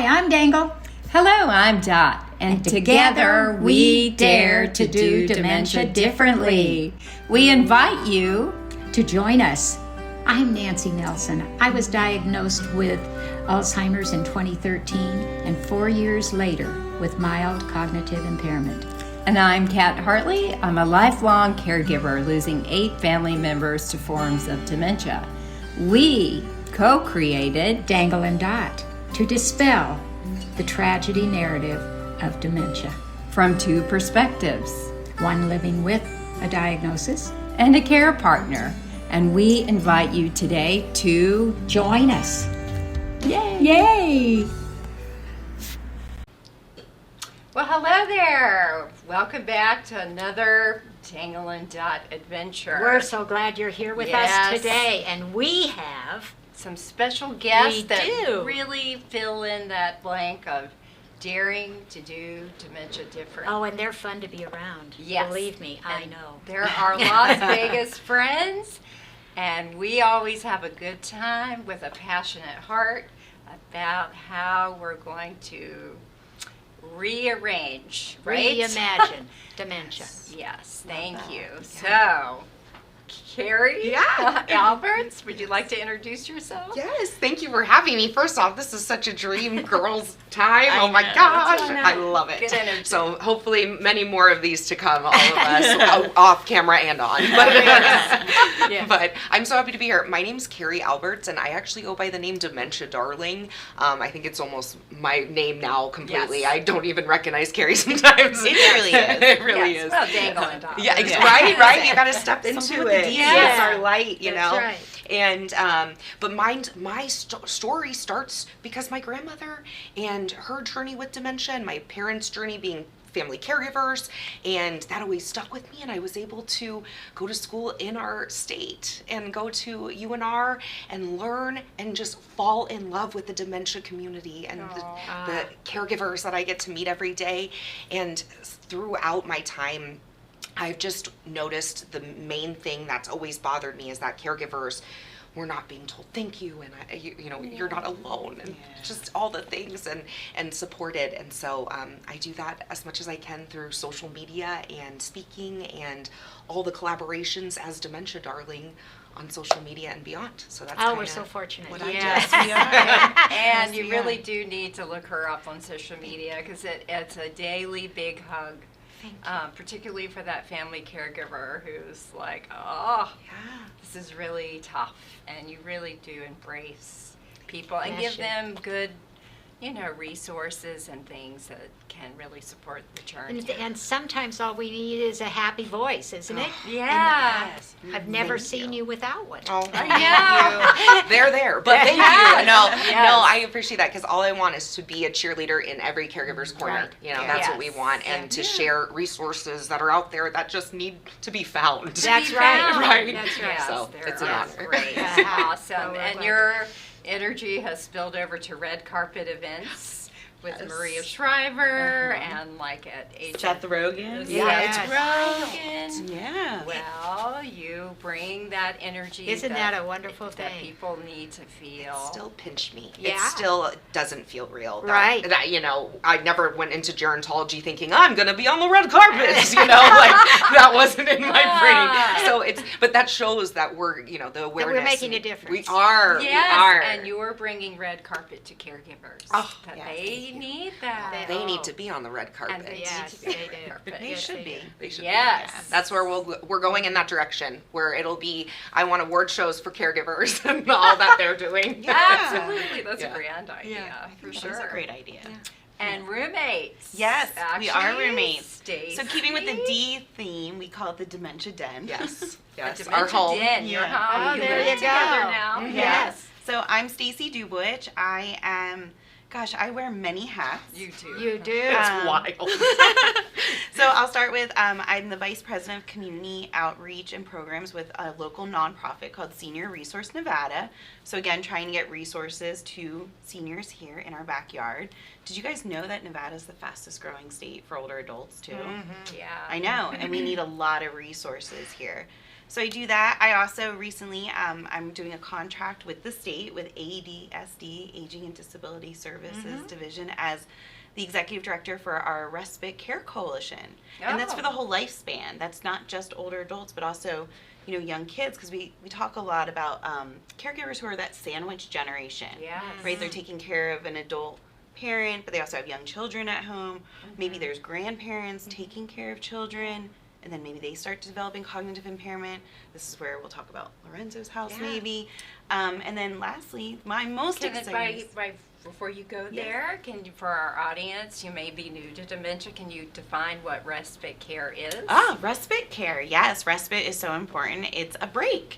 Hi, I'm Dangle. Hello, I'm Dot, and together we dare to do dementia differently. We invite you To join us. I'm Nancy Nelson. I was diagnosed with Alzheimer's in 2013 and 4 years later with mild cognitive impairment. And I'm Kat Hartley. I'm a lifelong caregiver, losing 8 family members to forms of dementia. We co-created Dangle and Dot to dispel the tragedy narrative of dementia. From 2 perspectives One living with a diagnosis. and a care partner. And we invite you today to Join us. Yay! Yay! Well, hello there. Welcome back to another Dangle and Dot adventure. We're so glad you're here with Yes. us today, and we have some special guests We that do. really fill in that blank of daring to do dementia different. and they're fun to be around. Yes. Believe me, I And know. They're our Las Vegas friends, and we always have a good time with a passionate heart about how we're going to rearrange, right? Reimagine dementia. Yes, thank that. you. So, Carrie Alberts, would you like to introduce yourself? Yes, thank you for having me. First off, this is such a dream girls' time. I Oh my know, gosh, I know. I love it. Good energy. So hopefully many more of these to come, all of us, off camera and on. But I'm so happy to be here. My name's Carrie Alberts, and I actually go by the name Dementia Darling. I think it's almost my name now completely. Yes. I don't even recognize Carrie sometimes. It really is. It really Yes, is. well, Dangle and Dot. Yeah, Yeah. right. You got to step into Something with the it. D. It's Yeah. our light, you That's know. right. And but my story starts because my grandmother and her journey with dementia, and my parents' journey being family caregivers, and that always stuck with me. And I was able to go to school in our state and go to UNR and learn and just fall in love with the dementia community and the caregivers that I get to meet every day. And throughout my time, I've just noticed the main thing that's always bothered me is that caregivers were not being told thank you, and you're not alone, and just all the things and supported. And so I do that as much as I can through social media and speaking and all the collaborations as Dementia Darling on social media and beyond. So that's Oh, we're kinda so fortunate. what I do. Yes, we are. And you we really are. do need to look her up on social media because it's a daily big hug. Particularly for that family caregiver who's like, oh, this is really tough, and you really do embrace people and give Passion. them good, resources and things that can really support the journey. And sometimes all we need is a happy voice, isn't it? Yeah. I've never seen you without one. Oh, Yeah. they're there, but thank Yes. you. No, Yes. I appreciate that because all I want is to be a cheerleader in every caregiver's corner. Right. You know, that's what we Yes. want, and to share resources that are out there that just need to be found. That's Be right. found. Right. That's right. Yes, So, they're it's an that's honor. great. Yeah. Awesome. Oh, we're And glad. your energy has spilled over to red carpet events with Yes. Maria Shriver and like at Agent Seth Rogen. Seth Yes. Rogen. Yeah. Well, you bring that energy. Isn't that a wonderful that thing? people need to feel. Still pinch me. Yeah. It still doesn't feel real. Right. That I never went into gerontology thinking I'm gonna be on the red carpet. That wasn't in my brain. So but that shows that we're the awareness. making a difference. We are. Yes, We are. and you're bringing red carpet to caregivers. Oh, that yes. they need that. They need to be on the red carpet. And they Yes, need to be they on the do. carpet. They should be. They should be. Yes. Yeah. That's where we're going in that direction, where it'll be, I want award shows for caregivers and all that they're doing. Absolutely, that's Yeah. a grand idea, for sure. That's a great idea. And roommates. Yes, we are Actually, roommates. Stacy. So keeping with the D theme, we call it the Dementia Den. Yes. A Yes. dementia Our home. den, your Yeah. home. Oh, You there live you together go. now. Mhm. Yes. So I'm Stacy Dubwich. I am, I wear many hats. You too. You do. It's wild. So I'll start with, I'm the Vice President of Community Outreach and Programs with a local nonprofit called Senior Resource Nevada. So again, trying to get resources to seniors here in our backyard. Did you guys know that Nevada is the fastest growing state for older adults too? Yeah. I know, and we need a lot of resources here. So I do that. I also recently, I'm doing a contract with the state, with ADSD, Aging and Disability Services Division, as the executive director for our Respite Care Coalition. And that's for the whole lifespan. That's not just older adults, but also, you know, young kids, because we talk a lot about caregivers who are that sandwich generation. Yes. Right? They're taking care of an adult parent, but they also have young children at home. Maybe there's grandparents taking care of children, and then maybe they start developing cognitive impairment. This is where we'll talk about Lorenzo's house, maybe. And then lastly, my most exciting... Before you go there, for our audience, you may be new to dementia, can you define what respite care is? Respite care. Yes, respite is so important. It's a break.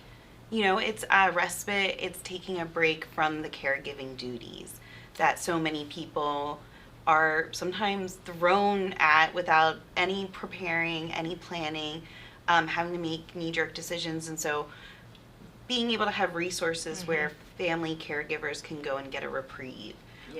You know, it's a respite. It's taking a break from the caregiving duties that so many people are sometimes thrown at without any preparing, any planning, having to make knee-jerk decisions. And so being able to have resources where family caregivers can go and get a reprieve,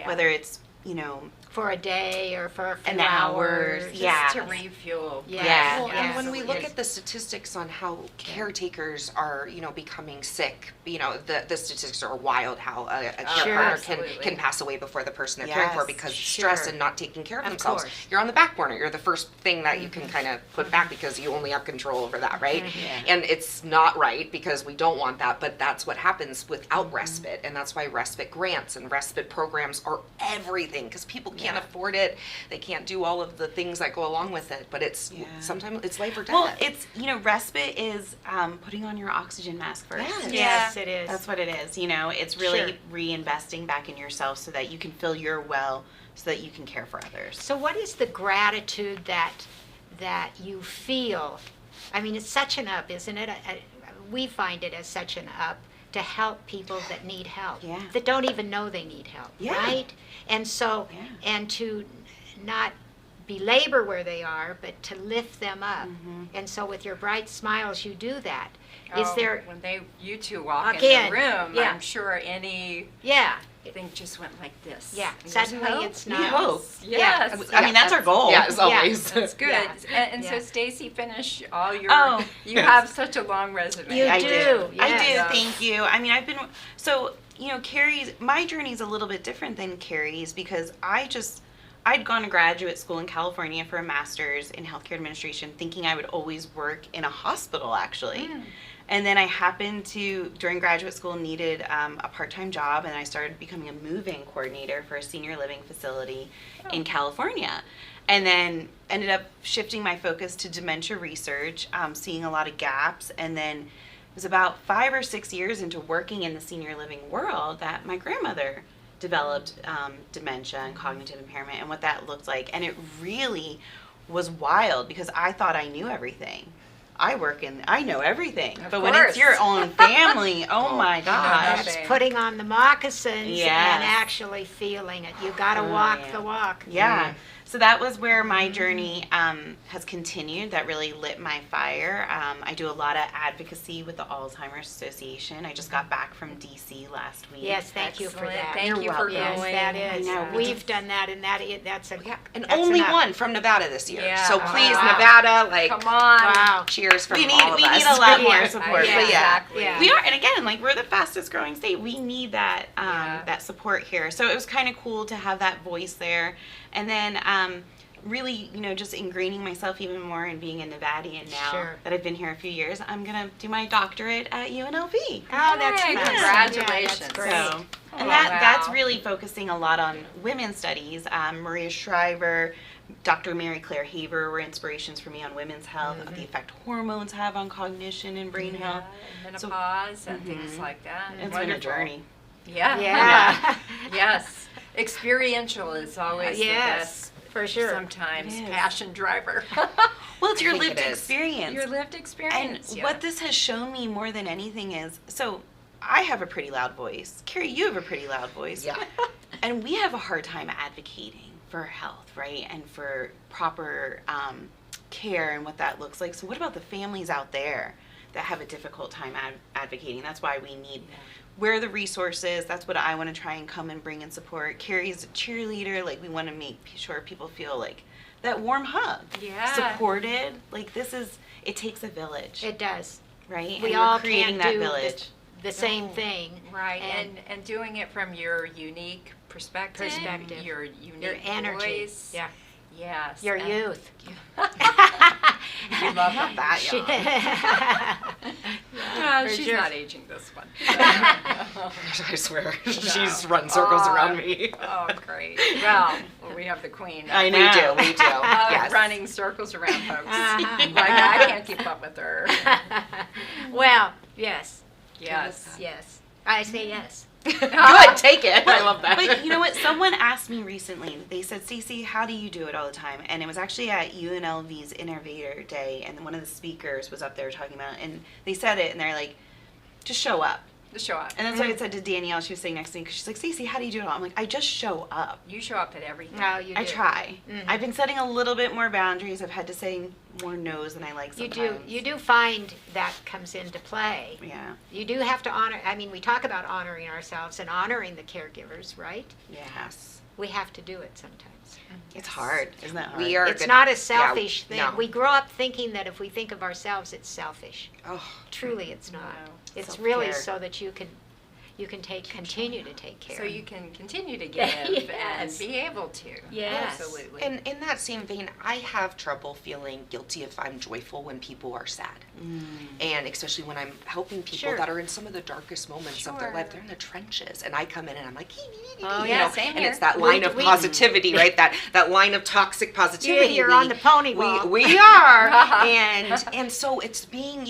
whether it's, you know, For a day or for a few an hour, hours. Just to refuel. Well, Yeah, and when we look absolutely. at the statistics on how caretakers are, you know, becoming sick, you know, the statistics are wild how a care Sure. partner Absolutely. can pass away before the person they're caring for Yes, because of sure. stress and not taking care of Of themselves. course. You're on the back burner. You're the first thing that you can kind of put back because you only have control over that, right? And it's not right because we don't want that, but that's what happens without respite. And that's why respite grants and respite programs are everything because people can't afford it. They can't do all of the things that go along with it, but it's sometimes it's life or death. well, it's, you know, respite is putting on your oxygen mask first. Yes. Yes, it is. That's what it is. You know, it's really Sure. reinvesting back in yourself so that you can fill your well, so that you can care for others. So what is the gratitude that you feel? I mean, it's such an up, isn't it? We find it as such an up to help people that need help, that don't even know they need help, right? And so, and to not belabor where they are, but to lift them up. And so with your bright smiles, you do that. Is there, When you two walk Again, in the room, yeah. I'm sure any thing just went like this. yeah, And there's suddenly hope. it's We not. hope. Yes. I mean, that's our goal. Yeah, as always. That's good. Yeah. And Yeah. so Stacy, finish all your, Oh. you have such a long resume. You I do, do. I yes. do. Yeah. Thank you. I mean, so, you know, my journey's a little bit different than Carrie's because I'd gone to graduate school in California for a master's in healthcare administration, thinking I would always work in a hospital, actually. And then I happened to, during graduate school, needed a part-time job, and I started becoming a move-in coordinator for a senior living facility in California. And then ended up shifting my focus to dementia research, seeing a lot of gaps. And then it was about 5 or 6 years into working in the senior living world that my grandmother developed dementia and cognitive impairment and what that looked like. And it really was wild because I thought I knew everything. I know everything. But when it's your own family, oh my gosh. That's putting on the moccasins Yes. and actually feeling it. You got to walk the walk. Yeah. So that was where my journey has continued. That really lit my fire. I do a lot of advocacy with the Alzheimer's Association. I just got back from DC last week. Yes, thank you for Excellent. that. Thank You're you for Yes, going. that is. I know. We've done that, and that's a And that's only enough. one from Nevada this year. Yeah. So please, Wow. Nevada, like, Come on. Wow. cheers from We all of need us. a lot more Yeah. support. Yeah. But yeah. Exactly. Yeah. We are, and again, like we're the fastest growing state. We need that Yeah. that support here. So it was kind of cool to have that voice there, and then really, you know, just ingraining myself even more in being a Nevadian now Sure. that I've been here a few years. I'm gonna do my doctorate at UNLV. Oh, that's Yay, nice. congratulations. Yeah, that's great. So, and Oh, that's wow. really focusing a lot on women's studies. Maria Shriver, Dr. Mary Claire Haver were inspirations for me on women's health, of the effect hormones have on cognition and brain health. And menopause and things like that. It's been a Wonderful. journey. Yeah. Yeah. Yes. Experiential is always the Yes, best. for sure. Sometimes It is. passion driver. Well, it's your I think lived it is. experience. Your lived And experience. yeah. what this has shown me more than anything is, so I have a pretty loud voice. Carrie, you have a pretty loud voice. Yeah. And we have a hard time advocating for health, right? And for proper care and what that looks like. So what about the families out there that have a difficult time advocating? That's why we need, where are the resources? That's what I want to try and come and bring and support. Carrie's a cheerleader. Like, we want to make sure people feel like that warm hug. Yeah. Supported. Like, it takes a village. It does. right? We and all we're creating can't that do village. the same thing. Right, and doing it from your unique perspective, your unique Your energy. voice. Yeah. Yes. Your and- youth. We love that young. No, For she's sure. not aging this one. I swear, she's run circles around me. Oh, great. Well, we have the queen. We do. Yes. Running circles around folks. Like, I can't keep up with her. Well, yes. Yes. Yes. I say yes. Good, take it. I love that. But you know what? Someone asked me recently. They said, "Stacey, how do you do it all the time?" And it was actually at UNLV's Innovator Day, and one of the speakers was up there talking about it, and they said it, and they're like, "Just show up." Just show up. And that's what I said to Danielle. She was sitting next to me because she's like, "Stacey, how do you do it all?" I'm like, "I just show up. You show up at everything. No, you do. I try. Mhm. I've been setting a little bit more boundaries. I've had to say more no's than I like You sometimes. do. You do find that comes into play. Yeah. You do have to honor. I mean, we talk about honoring ourselves and honoring the caregivers, right? Yes. We have to do it sometimes. It's hard. Isn't that hard? We are It's good- not a selfish thing. no. We grow up thinking that if we think of ourselves, it's selfish. Oh, Truly, it's not. No. It's really Self-care. so that you can continue to take care. So you can continue to give Yes. and be able to. Yes. Absolutely. and in that same vein, I have trouble feeling guilty if I'm joyful when people are sad. And especially when I'm helping people Sure. that are in some of the darkest moments of their Sure. life. They're in the trenches, and I come in and I'm like, Oh, you yeah, know, same and here. it's that line of We- positivity, right? That line of toxic positivity. You're on the pony wall. We are, and so it's being,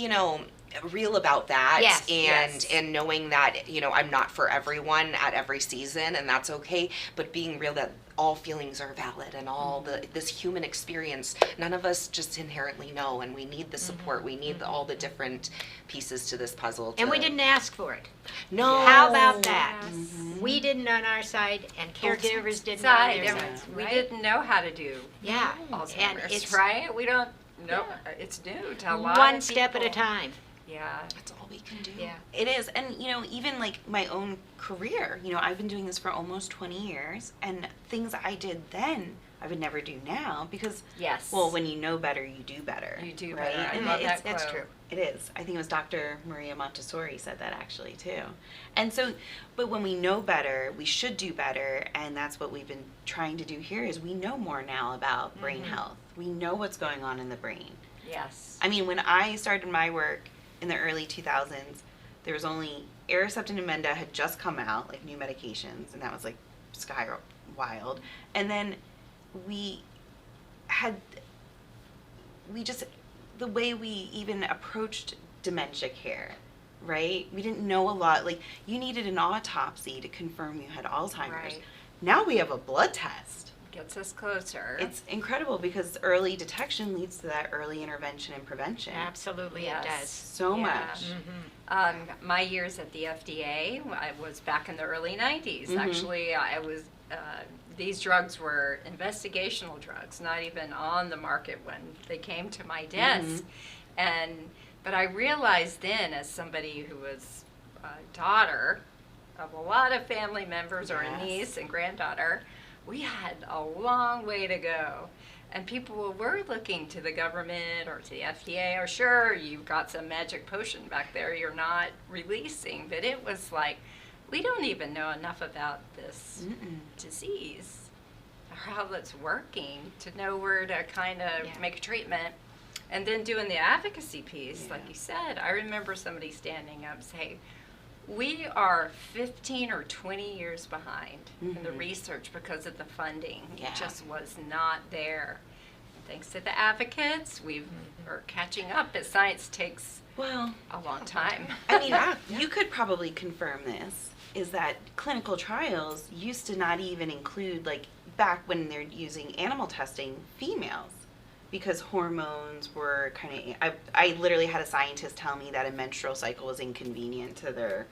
real about that, Yes, and knowing that I'm not for everyone at every season, and that's okay. But being real that all feelings are valid and all this human experience, none of us just inherently know, and we need the support. We need all the different pieces to this puzzle. And we didn't ask for it. No. How about that? Yes. We didn't on our side, and caregivers didn't Side, on their and side. we right? didn't know how to do Yeah, and Alzheimer's, it's right? We don't know. It's new to a lot one of step at a people. time. Yeah. That's all we can do. Yeah. It is. And, even like my own career, I've been doing this for almost 20 years, and things I did then, I would never do now because, Yes. well, when you know better, you do better. You do right? better. I And love it's- that That's quote. true. It is. I think it was Dr. Maria Montessori said that actually too. And so, but when we know better, we should do better, and that's what we've been trying to do here is we know more now about brain health. We know what's going on in the brain. Yes. I mean, when I started my work in the early 2000s, there was only Aricept and Namenda had just come out, like new medications, and that was like sky wild. And then the way we even approached dementia care, right? We didn't know a lot. Like, you needed an autopsy to confirm you had Alzheimer's. Right. Now we have a blood test. Gets us closer. It's incredible because early detection leads to that early intervention and prevention. Absolutely, Yes. it does. So Yeah. much. My years at the FDA, I was back in the early 90s. Mhm. Actually, I was, these drugs were investigational drugs, not even on the market when they came to my desk. But I realized then, as somebody who was a daughter of a lot of family members, or a Yes. niece and granddaughter, we had a long way to go. And people were looking to the government or to the FDA, or sure, you've got some magic potion back there you're not releasing. But it was like, we don't even know enough about this disease or how it's working to know where to kind of Yeah. make a treatment. And then doing the advocacy piece, like Yeah. you said, I remember somebody standing up saying, we are 15 or 20 years behind in the Mhm. research because of the funding. Yeah. It just was not there. And thanks to the advocates, we are catching up, but science takes Well, a long time. I mean, you could probably confirm this, is that clinical trials used to not even include, like, back when they're using animal testing, females. Because hormones were kind of, I literally had a scientist tell me that a menstrual cycle was inconvenient to their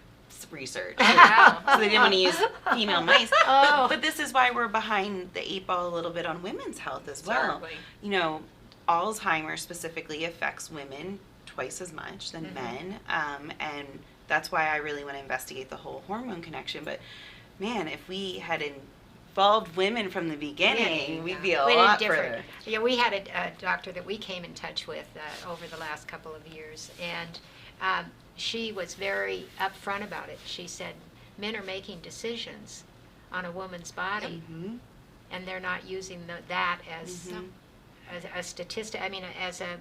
research. Wow. So they didn't want to use female mice. Oh. But this is why we're behind the 8 ball a little bit on women's health as well. Certainly. Alzheimer's specifically affects women twice as much than men. And that's why I really want to investigate the whole hormone connection. But man, if we had involved women from the beginning, we'd be a We did lot different. further. Yeah, we had a doctor that we came in touch with over the last couple of years, and she was very upfront about it. She said, men are making decisions on a woman's body, and they're not using that as a statistic, I mean, as a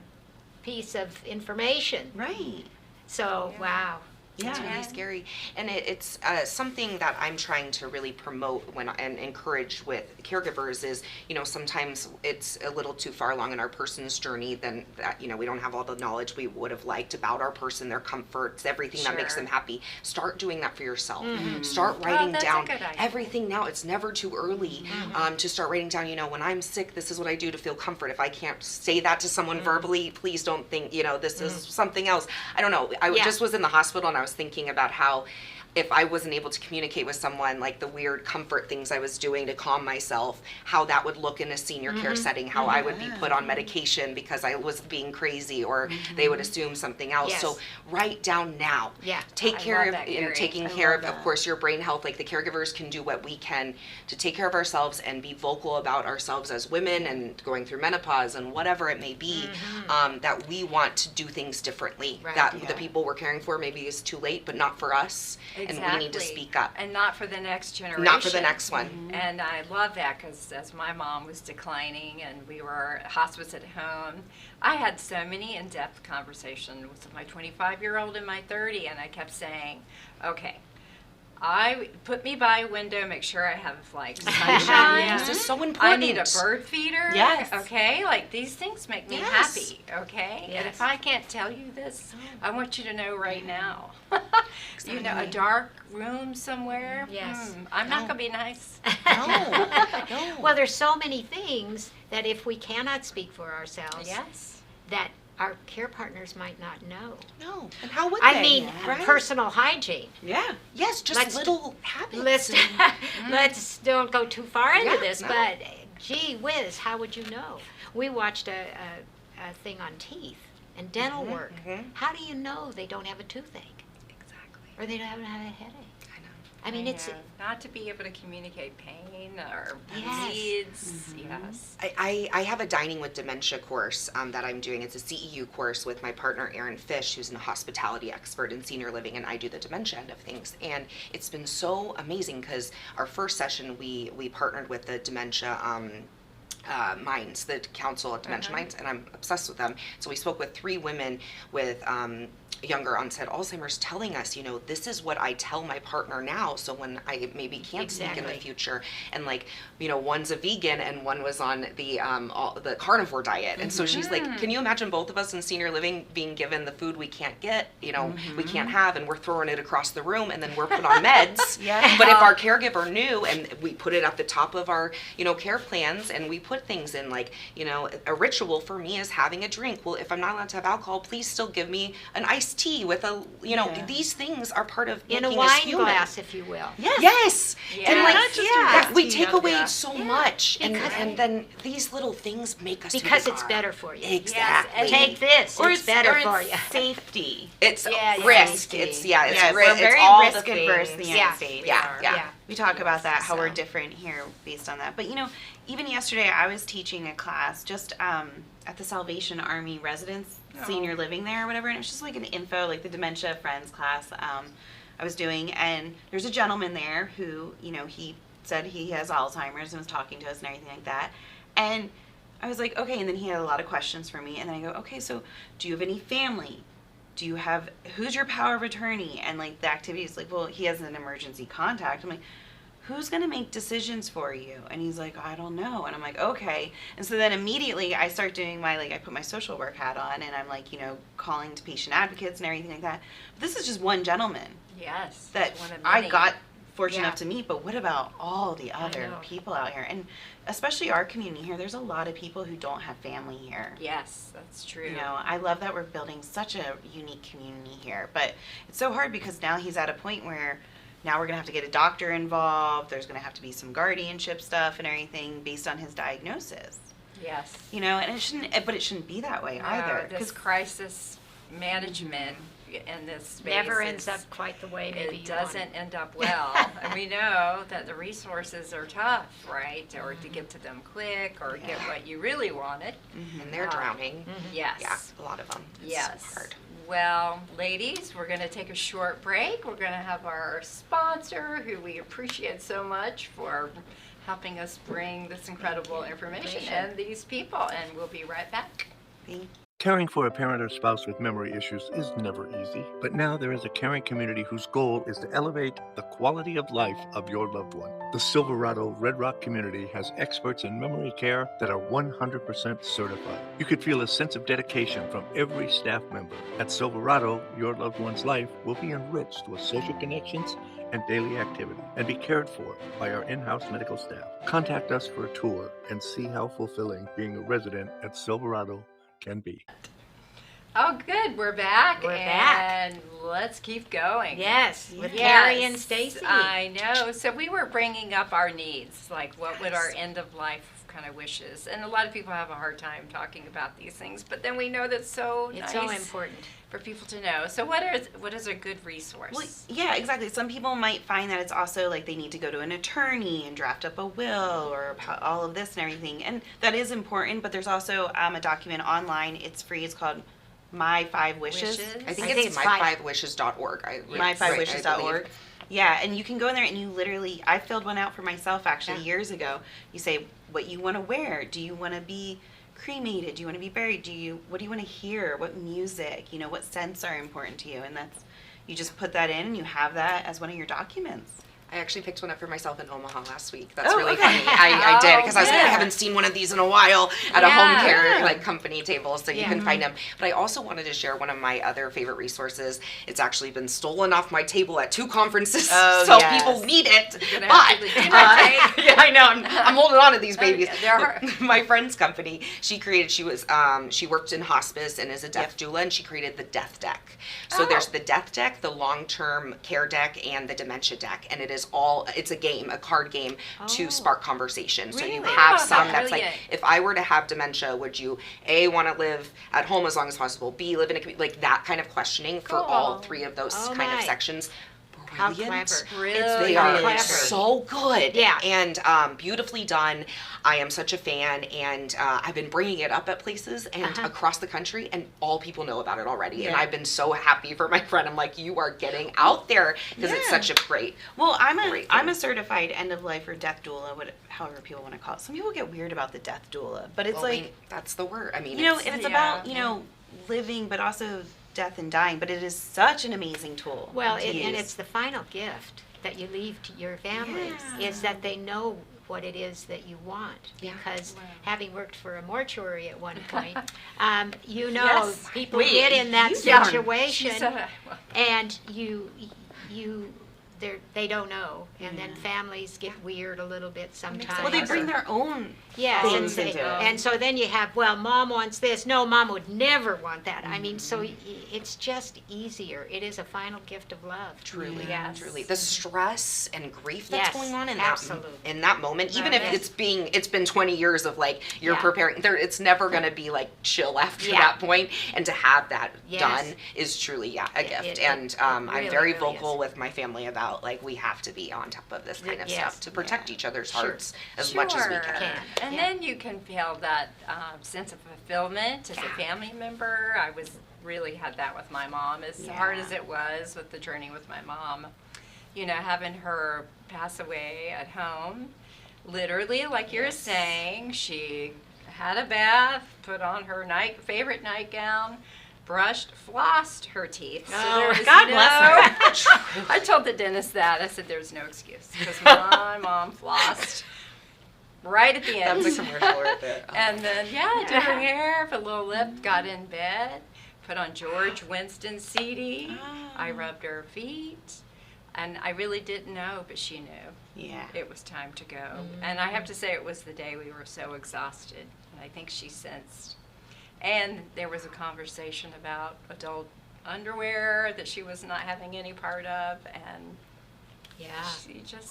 piece of information. Right. So, wow. Yeah. It's really scary. And it's something that I'm trying to really promote and encourage with caregivers is, sometimes it's a little too far along in our person's journey than that, we don't have all the knowledge we would have liked about our person, their comforts, everything that makes them happy. Start doing that for yourself. Start writing down everything now. It's never too early to start writing down, when I'm sick, this is what I do to feel comfort. If I can't say that to someone verbally, please don't think, this is something else. I don't know. I just was in the hospital and I was thinking about how if I wasn't able to communicate with someone, like the weird comfort things I was doing to calm myself, how that would look in a senior care setting, how I would be put on medication because I was being crazy, or they would assume something else. Yes. So write down now. Yeah. Take care of, Gary. taking care of course, your brain health. Like the caregivers can do what we can to take care of ourselves and be vocal about ourselves as women and going through menopause and whatever it may be, that we want to do things differently. Right. That the people we're caring for, maybe it's too late, but not for us. Exactly. And we need to speak up. And not for the next generation. Not for the next one. And I love that because as my mom was declining and we were hospice at home, I had so many in-depth conversations with my 25-year-old and my 30, and I kept saying, okay, I put me by a window, make sure I have like sunshine. This is so important. I need a bird feeder. Yes. Okay. Like these things make me happy. Okay. Yes. And if I can't tell you this, I want you to know right now. A dark room somewhere. Yes. I'm not gonna be nice. No. Well, there's so many things that if we cannot speak for ourselves, Yes. that our care partners might not know. No. And how would they? I mean, right? personal hygiene. Yeah. Yes, just Let's- little habits. Let's don't go too far into this, no. but gee whiz, how would you know? We watched a thing on teeth and dental work. How do you know they don't have a toothache Exactly. or they don't have a headache? I know. I mean, it's not to be able to communicate pain or Yes. needs. Yes. I have a Dining with Dementia course that I'm doing. It's a CEU course with my partner, Erin Fish, who's a hospitality expert in senior living, and I do the dementia end of things. And it's been so amazing because our first session, we partnered with the Dementia Minds, the Council of Dementia Minds, and I'm obsessed with them. So we spoke with 3 women with younger onset Alzheimer's telling us, this is what I tell my partner now, so when I maybe can't speak in the future. And one's a vegan and one was on the carnivore diet. And so she's like, can you imagine both of us in senior living being given the food we can't get, we can't have, and we're throwing it across the room, and then we're put on meds. But if our caregiver knew, and we put it at the top of our, care plans, and we put things in a ritual for me is having a drink. Well, if I'm not allowed to have alcohol, please still give me an iced tea with these things are part of in a making us wine human. glass, if you will. Yes. Yeah. And Not just we take away so Yeah. much, and Because- then these little things make us who Because we it's are. better for you. Exactly. Take this. Or it's better or for it's you. Safety. It's Yeah, risk. safety. It's Yes, risk. we're very it's all risk the adverse in the things. United Yeah. States. Yeah. We talk about that, how we're So- different here based on that. But even yesterday I was teaching a class just at the Salvation Army residence senior living there or whatever, and it was just like an info, like the Dementia Friends class I was doing, and there's a gentleman there who, he said he has Alzheimer's and was talking to us and everything like that. And I was like, okay, and then he had a lot of questions for me, and then I go, okay, so do you have any family? Do you have, who's your power of attorney? And like the activity is like, well, he has an emergency contact. I'm like, who's going to make decisions for you? And he's like, I don't know. And I'm like, okay. And so then immediately I start doing I put my social work hat on, and I'm like, calling to patient advocates and everything like that. But this is just one gentleman Yes. that it's one of I many. got fortunate Yeah. enough to meet, but what about all the other know. people out here? And especially our community here, there's a lot of people who don't have family here. Yes, that's true. I love that we're building such a unique community here, but it's so hard because now he's at a point where now we're going to have to get a doctor involved. There's going to have to be some guardianship stuff and everything based on his diagnosis. Yes. And it shouldn't be that way either. This crisis management in this space Never ends up quite the way maybe it you doesn't want. end up well. And we know that the resources are tough, right? Or to get to them quick or get what you really wanted. And they're drowning. Yes. Yeah, a lot of them. It's Yes. hard. Well, ladies, we're going to take a short break. We're going to have our sponsor, who we appreciate so much for helping us bring this incredible information and these people, and we'll be right back. Caring for a parent or spouse with memory issues is never easy, but now there is a caring community whose goal is to elevate the quality of life of your loved one. The Silverado Red Rock community has experts in memory care that are 100% certified. You could feel a sense of dedication from every staff member. At Silverado, your loved one's life will be enriched with social connections and daily activity, and be cared for by our in-house medical staff. Contact us for a tour and see how fulfilling being a resident at Silverado can be. Oh, good. We're back. We're back. And let's keep going. Yes, with Carrie and Stacy. I know. So we were bringing up our needs, like what would our end of life kind of wishes. And a lot of people have a hard time talking about these things, but then we know that's so It's nice so important for people to know. So what is a good resource? Well, yeah, exactly. Some people might find that it's also like they need to go to an attorney and draft up a will or all of this and everything. And that is important, but there's also a document online. It's free. It's called My 5 Wishes. I think it's my5wishes.org. My5wishes.org. Yeah, and you can go in there and you literally, I filled one out for myself actually years ago. You say what you want to wear. Do you want to be cremated? Do you want to be buried? What do you want to hear? What music? What scents are important to you? And you just put that in and you have that as one of your documents. I actually picked one up for myself in Omaha last week. That's really funny. I did, because I was like, I haven't seen one of these in a while at a home care company table, so you can find them. But I also wanted to share one of my other favorite resources. It's actually been stolen off my table at 2 conferences, so people need it. But yeah, I know I'm holding on to these babies. My friend's company, she worked in hospice and is a death doula, and she created the death deck. So there's the death deck, the long-term care deck, and the dementia deck, and it's a card game to spark conversation. So you have some that's like, if I were to have dementia, would you A, want to live at home as long as possible, B, live in a community, like that kind of questioning for all 3 of those kind of sections. How clever. They are so good. Yeah. And beautifully done. I am such a fan, and I've been bringing it up at places and across the country, and all people know about it already. And I've been so happy for my friend. I'm like, you are getting out there, because it's such a great. Well, I'm a certified end of life or death doula, however people want to call it. Some people get weird about the death doula, but it's that's the word. I mean, it's about living, but also death and dying, but it is such an amazing tool. Well, and it's the final gift that you leave to your families, is that they know what it is that you want. Because having worked for a mortuary at one point, people get in that situation, and they don't know, and then families get weird a little bit sometimes. Well, they bring their own things into it. And so then you have, well, Mom wants this. No, Mom would never want that. I mean, so it's just easier. It is a final gift of love. Truly, truly. The stress and grief that's going on in that moment, even if it's been 20 years of like you're preparing, it's never going to be like chill after that point. And to have that done is truly a gift. And I'm very vocal with my family about, like, we have to be on top of this kind of stuff to protect each other's hearts as much as we can. And then you can feel that sense of fulfillment as a family member. I really had that with my mom, as hard as it was with the journey with my mom. Having her pass away at home, literally, like you're saying, she had a bath, put on her favorite nightgown, brushed, flossed her teeth. So God bless her. I told the dentist that. I said there's no excuse, because my mom flossed right at the end. That's a commercial right there. And then, did her hair, put a little lip, got in bed, put on George Winston's CD. I rubbed her feet. And I really didn't know, but she knew. It was time to go. And I have to say, it was the day we were so exhausted. And I think she sensed. And there was a conversation about adult underwear that she was not having any part of, and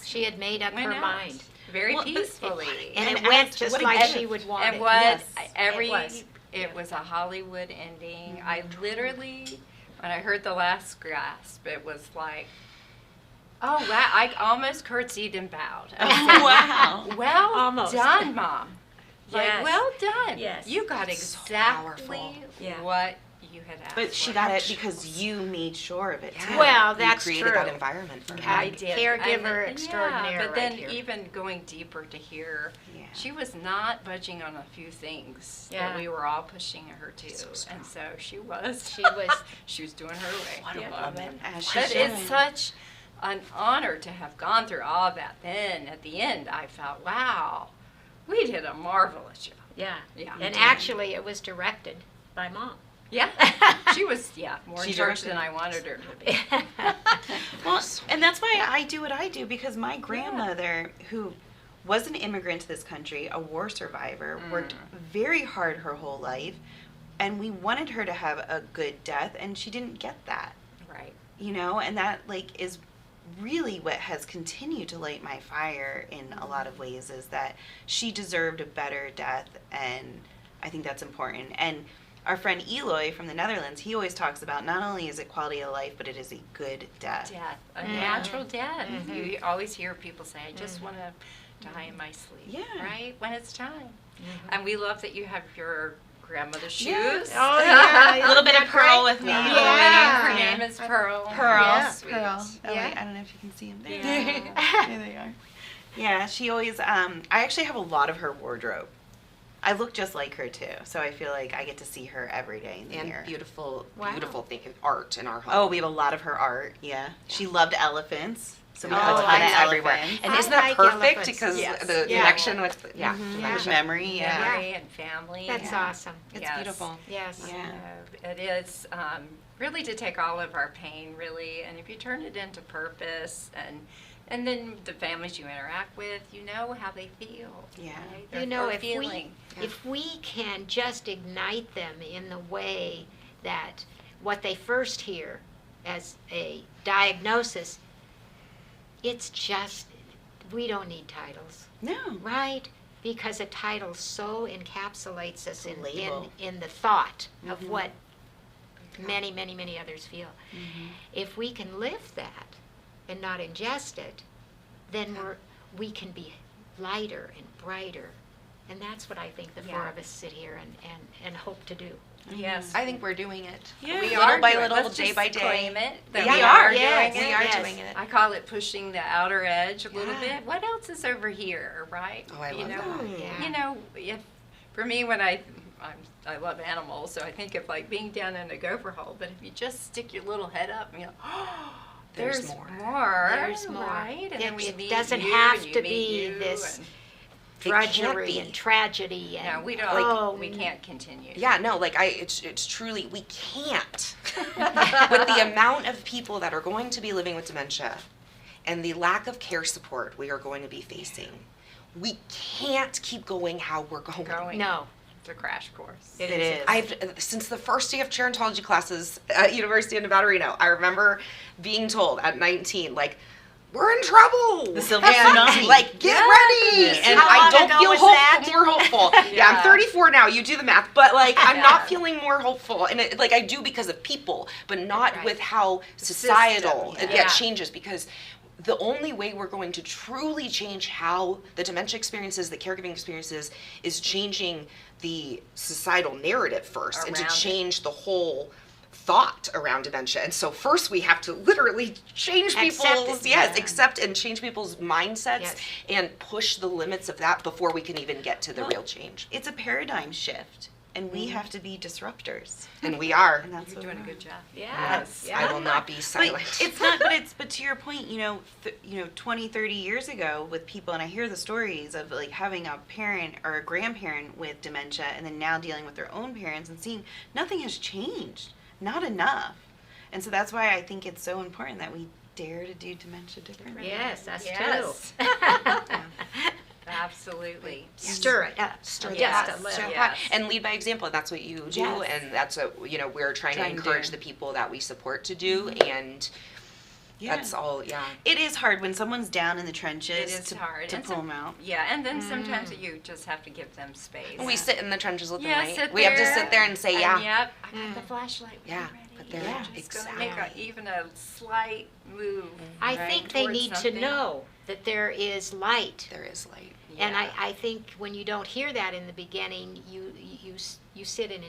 she had made up her mind very peacefully, and it went just like she would want it. And it was a Hollywood ending. I literally, when I heard the last gasp, it was like, oh wow! I almost curtsied and bowed. Wow! Well almost done, Mom. Yes. Like, well done. Yes. You got exactly what you had asked But she for. got it because you made sure of it too. Yeah. Well, You that's created true. that environment for her. I did. Caregiver And- extraordinaire Yeah, but then right here. even going deeper to hear, Yeah. she was not budging on a few things Yeah. that we were all pushing her to, so strong. and so she was. She was. She was doing her way. What a Yeah. woman. As she But should. it's such an honor to have gone through all that. Then at the end, I felt, wow, we did a marvelous job. Yeah. Yeah. And actually, it was directed by Mom. Yeah, she was more She in charge directed than I it. wanted her to be. Well, and that's why I do what I do, because my grandmother, who was an immigrant to this country, a war survivor, worked very hard her whole life, and we wanted her to have a good death, and she didn't get that, Right. you know, and that like is really what has continued to light my fire in a lot of ways, is that she deserved a better death, and I think that's important. And our friend Eloy from the Netherlands, he always talks about not only is it quality of life, but it is a good death. Death, a natural death. You always hear people say, I just want to die in my sleep. Yeah. Right? When it's time. And we love that you have your grandmother's shoes. Yes. Oh, yeah. A little bit of Isn't that Pearl great? with me. Yeah. Her name is Pearl. Pearl. Yeah. Sweet. Pearl. Oh, Yeah. wait, I don't know if you can see them there. Yeah. There they are. Yeah, she always, I actually have a lot of her wardrobe. I look just like her too, so I feel like I get to see her every day in the And mirror. beautiful, Wow. beautiful thing, art in our home. Oh, we have a lot of her art, yeah. She loved elephants, so we Oh, have a ton of elephants everywhere. elephants. And I isn't that like perfect? elephants. Because Yes. the Yeah. connection with, Yeah. Memory, yeah. Memory and family. That's and- awesome. It's Yes. beautiful. Yes. Yeah. It is really to take all of our pain, really, and if you turn it into purpose, and then the families you interact with, you know how they feel. Yeah. Right? You know, They're if feeling. we can just ignite them in the way that what they first hear as a diagnosis, it's just, we don't need titles, No. right? Because a title so encapsulates us in Label. the thought of what many, many, many others feel. If we can lift that and not ingest it, then we can be lighter and brighter. And that's what I think the four Yeah. of us sit here and hope to do. Yes. I think we're doing it. Yeah. We We are are by doing- little, let's day just by day. claim it, that Yeah, we are yes, doing it. We are yes. doing it. I call it pushing the outer edge a little Yeah. bit. What else is over here, right? Oh, I love know, that. Yeah. You know, if for me, when I love animals, so I think of like being down in a gopher hole. But if you just stick your little head up and you're like, oh, There's there's more. more. There's more. Right? And then we It meet doesn't you, have and you to meet be you, this It can't drudgery be. and tragedy. No, And, we don't. oh, we can't continue. Yeah, no, like it's truly, we can't. With the amount of people that are going to be living with dementia and the lack of care support we are going to be facing, we can't keep going how we're going. No. It's a crash course. It It is. is. I've since the first day of gerontology classes at University of Nevada, Reno, I remember being told at 19, like, we're in trouble. The silver And, tsunami. like, get ready. Yes. And How I long don't ago feel was that? more hopeful. Yeah, Yeah. I'm 34 now. You do the math, but like, I'm Yeah. not feeling more hopeful. And like, I do because of people, but not Right. with how societal system, it yeah. changes. Because the only way we're going to truly change how the dementia experiences, the caregiving experiences, is changing the societal narrative first, and to Around it. change the whole thought around dementia. And so first we have to literally change Accept people's it. yes, Yeah. accept and change people's mindsets Yes. and push the limits of that before we can even get to the real change. It's a paradigm shift, and we have to be disruptors. And we are. And that's You're what doing a we're good job. Yes. I will not be But silent. it's not. But to your point, 20, 30 years ago, with people, and I hear the stories of like having a parent or a grandparent with dementia, and then now dealing with their own parents and seeing nothing has changed, not enough, and so that's why I think it's so important that we dare to do dementia differently. Yes, us Yes. too. Absolutely. Stir it up. Stir the Yes. pot, Just a stir little. the pot. Yes. And lead by example. That's what you do, Yes. and that's what we're trying to Trying to encourage do. the people that we support to do, and Yeah. that's all. Yeah. It is hard when someone's down in the trenches It is to, hard. to And pull some- them out. Yeah, and then sometimes you just have to give them space. We sit in the trenches with them, Yeah, right? sit We have to there, sit there and say, and yeah. Yep, I got the flashlight. when Yeah, you're ready. but they're- You're yeah, just gonna make exactly. even a slight move. I right, think they towards need something. to know that there is light. There is light. And Yeah. I think when you don't hear that in the beginning, you sit in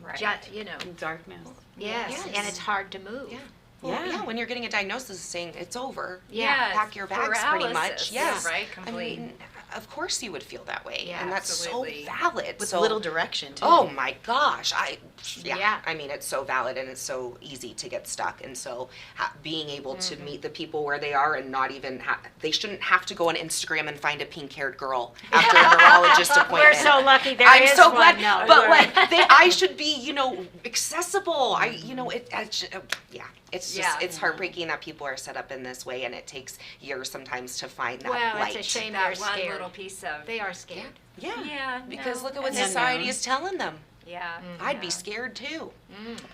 Right. you know, Darkness. yes, Yes. and it's hard to move. Yeah. Yeah. When you're getting a diagnosis saying it's over, Yeah. pack your bags pretty much. Paralysis, Yes. right, I complete. mean, of course you would feel that way. Yeah, and that's absolutely. so valid. With so, little direction, too. Oh my gosh. Yeah. I mean, it's so valid and it's so easy to get stuck. And so being able to meet the people where they are and not even, they shouldn't have to go on Instagram and find a pink-haired girl after a neurologist appointment. We're so lucky there I'm is so one. glad, No, but we're- like I should be, accessible. It's just Yeah. it's heartbreaking that people are set up in this way, and it takes years sometimes to find that Well, light. it's a shame That they're one scared. little piece of. They are scared. Yeah, Yeah, because no, look at what and society unknown. is telling them. Yeah. I'd be yeah. scared too.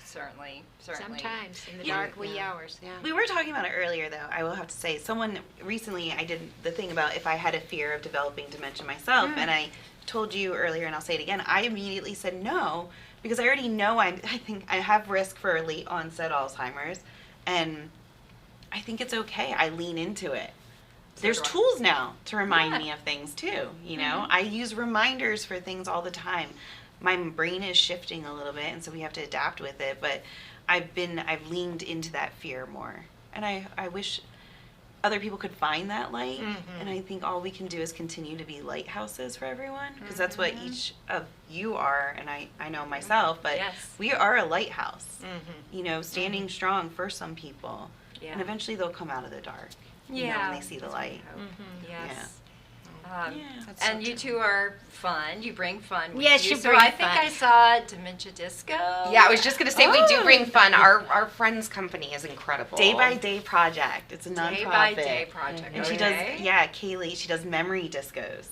Certainly. Sometimes in the Yeah. dark wee hours. Yeah. We were talking about it earlier, though. I will have to say, someone recently, I did the thing about if I had a fear of developing dementia myself, and I told you earlier, and I'll say it again, I immediately said no, because I already know I think I have risk for late onset Alzheimer's, and I think it's okay. I lean into it. There's do I. tools now to remind me of things too, I use reminders for things all the time. My brain is shifting a little bit, and so we have to adapt with it, but I've leaned into that fear more. And I wish other people could find that light, and I think all we can do is continue to be lighthouses for everyone, because that's what each of you are, and I know myself, but Yes. we are a lighthouse, standing strong for some people, Yeah. and eventually they'll come out of the dark. Yeah. When they see the light. Yes. Yeah. That's And so you true. two are fun. You bring fun with Yes, you. you So bring I think fun. I saw Dementia Disco. Yeah, I was just gonna say we do bring fun. Our friends company is incredible. Day by Day Project. It's a nonprofit. Day by Day project. And she does, Kaylee, she does memory discos.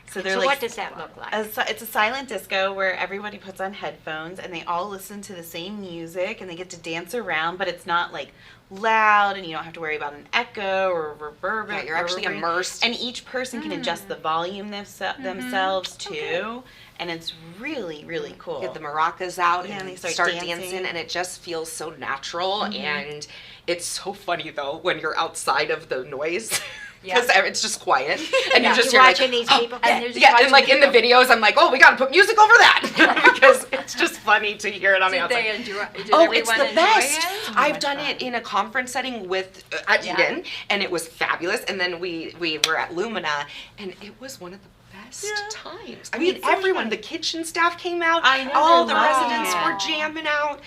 So they're So like what does that look like? it's a silent disco where everybody puts on headphones and they all listen to the same music and they get to dance around, but it's not like loud and you don't have to worry about an echo or reverb. Yeah, you're actually immersed. And each person can adjust the volume themselves too, and it's really, really cool. Get the maracas out Yeah, and they start start dancing, dancing. and it just feels so natural. And it's so funny though when you're outside of the noise. Because it's just quiet, and you just You're hear watching these people. And there's and like in the videos, I'm like, oh, we got to put music over that because it's just funny to hear it on the Did outside. they enjoy? Did Oh, everyone it's the enjoy best! It? I've done it in a conference setting with at Yeah. Eden, and it was fabulous. And then we were at Lumina, and it was one of the best times. I mean, It's so everyone, fun. the kitchen staff came out. I know, all they're the loving residents it. were jamming out.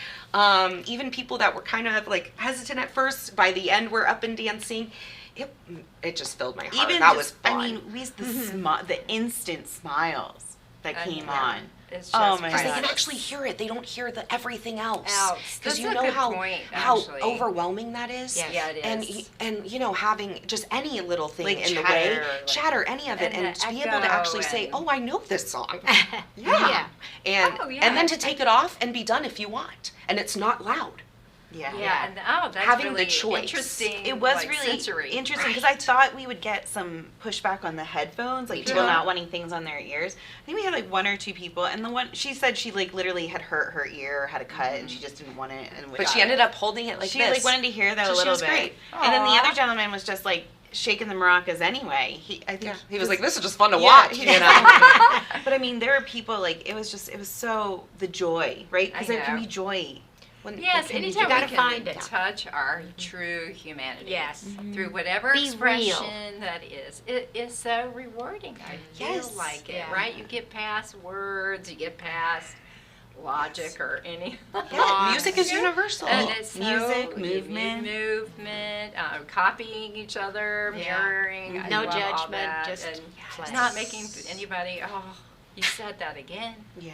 Even people that were kind of like hesitant at first, by the end, were up and dancing. It just filled my heart. Even that just, was fun. I mean, the instant smiles that came Yeah. on. It's Oh just my Because they can God. actually hear it. They don't hear the everything else. That's Because you a know good how point, how actually. overwhelming that is. Yes. Yeah, it And is. and having just any little thing Like in the chatter, way, like- chatter, any of it, And and the to be able to echo actually say, and- "Oh, I know this song." Yeah. And Oh, yeah. and then to take it off and be done if you want, and it's not loud. Yeah. Yeah, and that's Having the really choice. interesting. It was like, really sensory. interesting because I thought we would get some pushback on the headphones, like people not wanting things on their ears. I think we had like one or two people, and the one she said she like literally had hurt her ear, had a cut, and she just didn't want it. And But she ended up holding it like she this. like wanted to hear that So a she little was bit. great. And then the Aw. other gentleman was just like shaking the maracas anyway. I think He was like, "This is just fun to Yeah, watch," he- you know. But I mean, there are people like it was so the joy, right? Because I there can know. be joy. When- Yes, and anytime gotta we can find it. touch our true humanity. Yes. Through whatever Be expression that is. It is so rewarding. I feel Yes. like it, Yeah. right? You get past words, you get past logic or any. Yeah, music is Yeah. universal. And it's Music, so, movement. movement, copying each other, mirroring. I No love all judgment, that, just and play. not making anybody. Oh, you said that again. Yeah.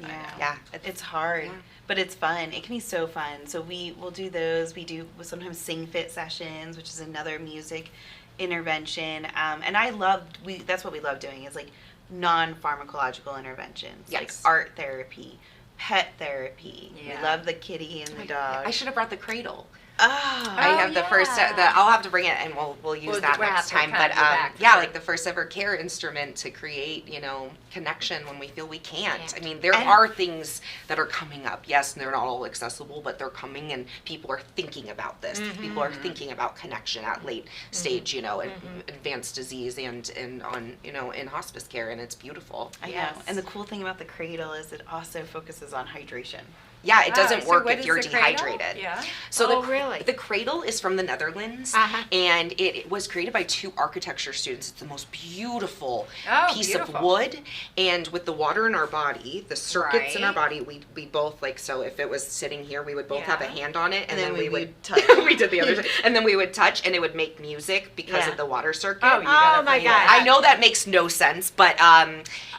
I know. Yeah. It's hard, Yeah. but it's fun. It can be so fun. So we will do those. We do sometimes sing fit sessions, which is another music intervention. And I loved, that's what we love doing is like non-pharmacological interventions, like Yes. art therapy, pet therapy. Yeah. We love the kitty and the dog. I should have brought the cradle. Oh. I have the first. I'll have to bring it, and we'll use that we'll next have to time. But come back for yeah, sure. like the first ever care instrument to create, connection when we feel we can't. Can't. I mean, there And- are things that are coming up. Yes, they're not all accessible, but they're coming, and people are thinking about this. People are thinking about connection at late stage, advanced disease and on in hospice care, and it's beautiful. I Yes. know. And the cool thing about the cradle is it also focuses on hydration. Yeah, it Wow, doesn't so work what if is you're the cradle? dehydrated. Yeah. So Oh, really? The cradle is from the Netherlands, Uh-huh. and it was created by 2 architecture students. It's the most beautiful Oh, piece beautiful. of wood, and with the water in our body, the circuits in our Right. body, we both so if it was sitting here, we would both have a Yeah. hand on it, and then we would touch. we did the other side, and then we would touch, and it would make music because Yeah. of the water circuit. Oh, you gotta Oh, my bring gosh. that. I know that makes no sense, but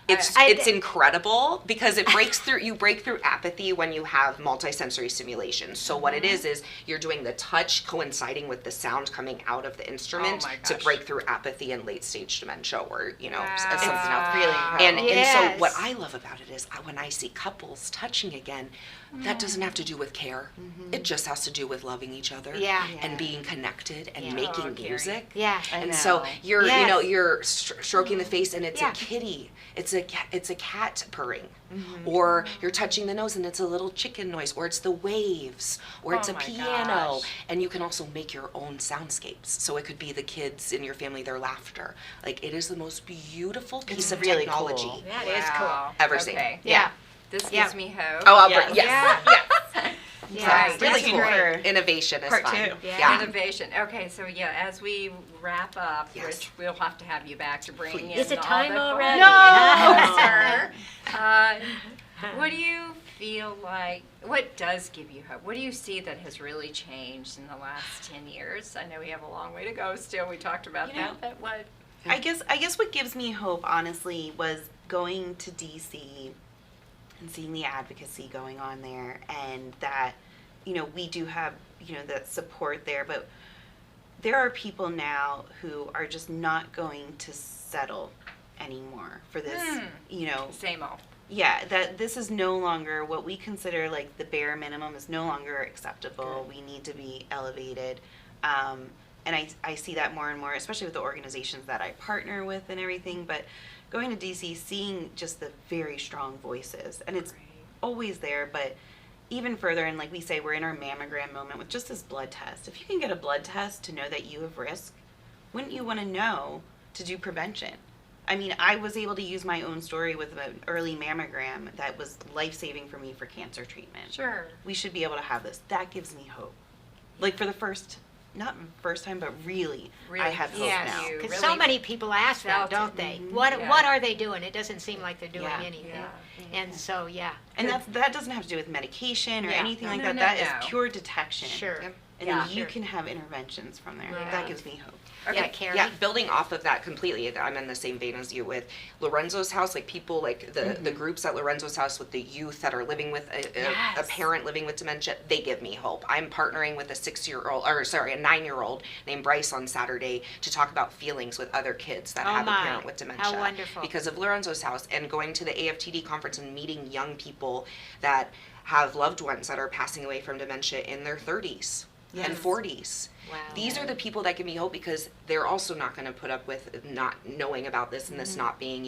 it's I- incredible because it breaks through. You break through apathy when you have multisensory stimulation. So what it is you're doing the touch coinciding with the sound coming out of the instrument Oh my to gosh. break through apathy and late stage dementia, or something Wow. else. really And incredible. and so what Yes. I love about it is when I see couples touching again, that doesn't have to do with care. It just has to do with loving each other Yeah. and being connected and Yeah. making Oh, Carrie. music. Yeah. I And know. so you're Yes. you're stroking the face and it's Yeah. a kitty. It's a cat purring. Mm-hmm. Or you're touching the nose and it's a little chicken noise, or it's the waves, or it's Oh a my piano. gosh. And you can also make your own soundscapes. So it could be the kids in your family, their laughter. Like, it is the most beautiful piece of really technology cool. That is Wow. ever seen. Okay. Yeah. This Yeah. gives me hope. Oh, I'll Yes. bring, yes. Yeah. Yeah. Right. Really That's cool. great. Innovation is Part fun. 2. Yeah. Innovation. Okay, so as we wrap up, Yes. which we'll have to have you back to bring in Is it all time the fun- already? No, sir. What do you feel like? What does give you hope? What do you see that has really changed in the last 10 years? I know we have a long way to go still. We talked about that, but what? I guess what gives me hope, honestly, was going to DC and seeing the advocacy going on there, and that, we do have, that support there, but there are people now who are just not going to settle anymore for this, Same old. yeah, that this is no longer what we consider like the bare minimum is no longer acceptable. We need to be elevated. And I see that more and more, especially with the organizations that I partner with and everything. But going to DC, seeing just the very strong voices, and it's always there, but even further, and like we say, we're in our mammogram moment with just this blood test. If you can get a blood test to know that you have risk, wouldn't you want to know to do prevention? I mean, I was able to use my own story with an early mammogram that was life-saving for me for cancer treatment. Sure. We should be able to have this. That gives me hope. Like for the not first time, but really I have hope Yes, now. you because really so many people ask that, felt don't it. they? Mhm. What Yeah. what are they doing? It doesn't seem like they're doing Yeah. anything. Yeah. And so, yeah. And that doesn't have to do with medication or Yeah. anything like No, that. no, That no. is pure detection. Sure. Yep. And Yeah. then you Sure. can have interventions from there. Yeah. That gives me hope. Yeah, Carrie. Yeah, building off of that completely, I'm in the same vein as you with Lorenzo's house, like people like the groups at Lorenzo's house with the youth that are living with a Yes. parent living with dementia, they give me hope. I'm partnering with a 9-year-old named Bryce on Saturday to talk about feelings with other kids that Oh have my. a parent with dementia. How wonderful. Because of Lorenzo's house, and going to the AFTD conference and meeting young people that have loved ones that are passing away from dementia in their 30s and Yes. 40s. Wow. These are the people that give me hope because they're also not going to put up with not knowing about this and this not being,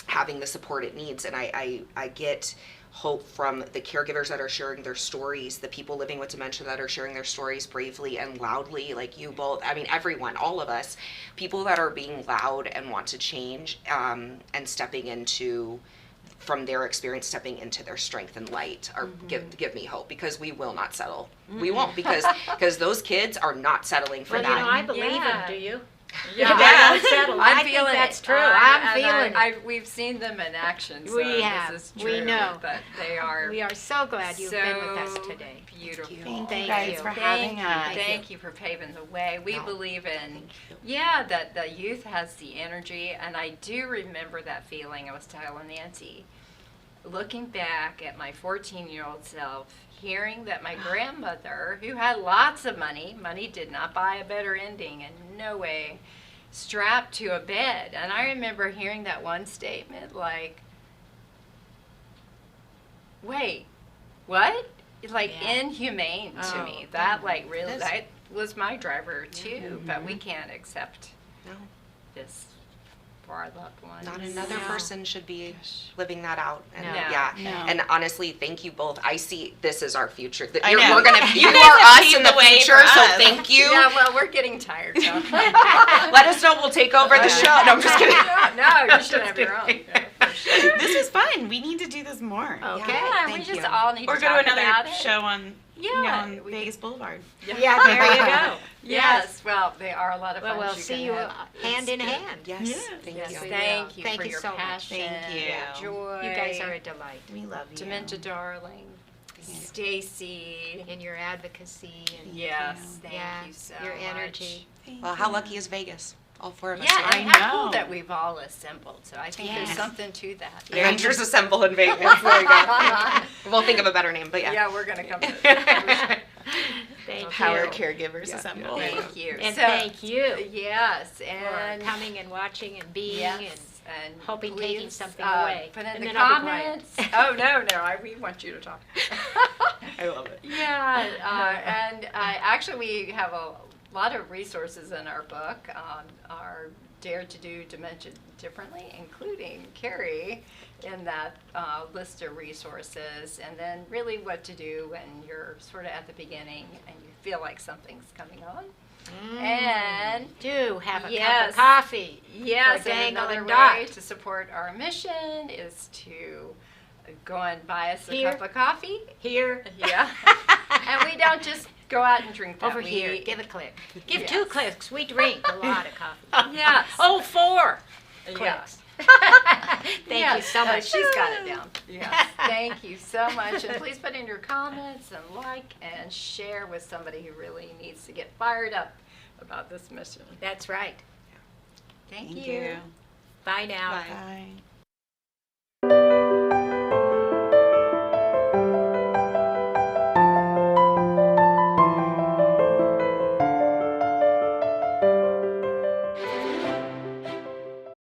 having the support it needs. And I get hope from the caregivers that are sharing their stories, the people living with dementia that are sharing their stories bravely and loudly, like you both. I mean, everyone, all of us, people that are being loud and want to change and stepping into, from their experience, stepping into their strength and light, or give me hope, because we will not settle. We won't, because those kids are not settling for Well, that. I believe Yeah. them, do you? Yeah. They don't settle. I I'm think feeling that's it. true. I'm And feeling it. we've seen them in action. So We have. This is We true, know. But they are. We are so glad you've been with us so today. Beautiful. Thank Thank guys you. for Thank having you. us. Thank you for paving the way. We No, believe in, thank you. that the youth has the energy, and I do remember that feeling. I was telling Nancy, looking back at my 14-year-old self, hearing that my grandmother, who had lots of money did not buy a better ending in no way, strapped to a bed. And I remember hearing that one statement like, wait, what? like Yeah. inhumane to Oh, me. That like really, is. that was my driver too, but we can't accept No, this for our loved ones. not another No. person should be living that out. And No. yeah, No. and honestly, thank you both. I see this is our future. I You're, know. we're gonna, You you guys are have us paved in the the way future. for So us. thank you. Yeah, well, we're getting tired now. Let us know. We'll take over the show. No, I'm just kidding. No, you should have your own. Yeah, for sure. This was fun. We need to do this more. Okay. Yeah, we thank just you. all need Or to go to talk another about it. show on, Yeah, on we Vegas Boulevard. Yeah, there you go. Yes, well, they are a lot of Well, fun. we'll see you hand in hand. Yes, Yeah. thank Yes, you. thank you Thank for you your so much. passion, Thank you. joy. You guys are a delight We love you. Dementia darling, Stacy. in your advocacy and Yes, thank yeah, you so your much. energy. Thank Well, how you. lucky is Vegas? All four of us. Yeah, here. and how know. cool that we've all assembled. So I think there's Yes. something to that. Avengers Assemble in Vegas. There you go. We'll think of a better name, but yeah. Yeah, we're gonna come to it. Thank Power you. Caregivers Assemble. Thank you. And So- thank you Yes, for and coming and watching and being yes, and and hoping please, taking something uh, away. Put in And the then I'll be quiet. comments. Oh no, we want you to talk. I love it. Yeah, and actually we have a lot of resources in our book on our Dare to Do Dementia Differently, including Carrie in that list of resources, and then really what to do when you're sort of at the beginning and you feel like something's coming on. And do have a cup Yes. of coffee. yes, For and Dangle another and way Dot. to support our mission is to go and buy us a Here. cup of coffee. Here, Yeah. And we don't just go out and drink that. over we, here, give a click. Give Yes. 2 clicks. We drink a lot of coffee. Yes. Oh, 4 Yeah. clicks. Thank you Yes. so much. She's got it down. Yes. Thank you so much. And please put in your comments and like and share with somebody who really needs to get fired up about this mission. That's right. Thank Thank you. you. Bye now. Bye. Bye.